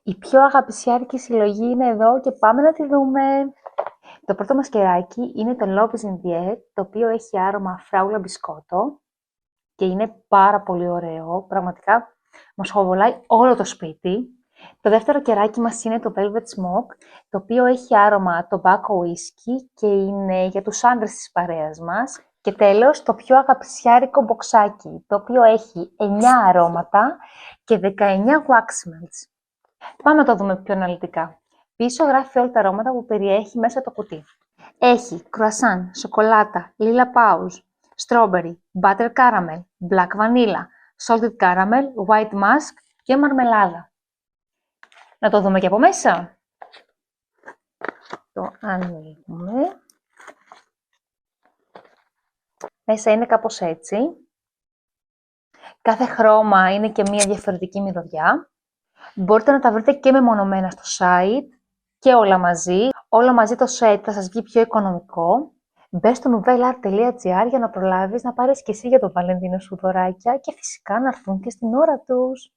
Η πιο αγαπησιάρικη συλλογή είναι εδώ και πάμε να τη δούμε. Το πρώτο μας κεράκι είναι το Love is in the air, το οποίο έχει άρωμα φράουλα μπισκότο και είναι πάρα πολύ ωραίο. Πραγματικά μας χοβολάει όλο το σπίτι. Το δεύτερο κεράκι μας είναι το Velvet Smoke, το οποίο έχει άρωμα tobacco whisky και είναι για τους άντρες της παρέας μας. Και τέλος, το πιο αγαπησιάρικο μποξάκι, το οποίο έχει 9 αρώματα και 19 wax melts. Πάμε να το δούμε πιο αναλυτικά. Πίσω γράφει όλα τα αρώματα που περιέχει μέσα το κουτί. Έχει croissant, σοκολάτα, lila pause, strawberry, butter caramel, black vanilla, salted caramel, white musk και μαρμελάδα. Να το δούμε και από μέσα. Το ανοίγουμε. Μέσα είναι κάπως έτσι. Κάθε χρώμα είναι και μία διαφορετική μυρωδιά. Μπορείτε να τα βρείτε και μεμονωμένα στο site και όλα μαζί. Όλα μαζί το set θα σας βγει πιο οικονομικό. Μπες στο nouvelart.gr για να προλάβεις να πάρεις και εσύ για το Βαλεντίνο σου δωράκια και φυσικά να έρθουν και στην ώρα τους.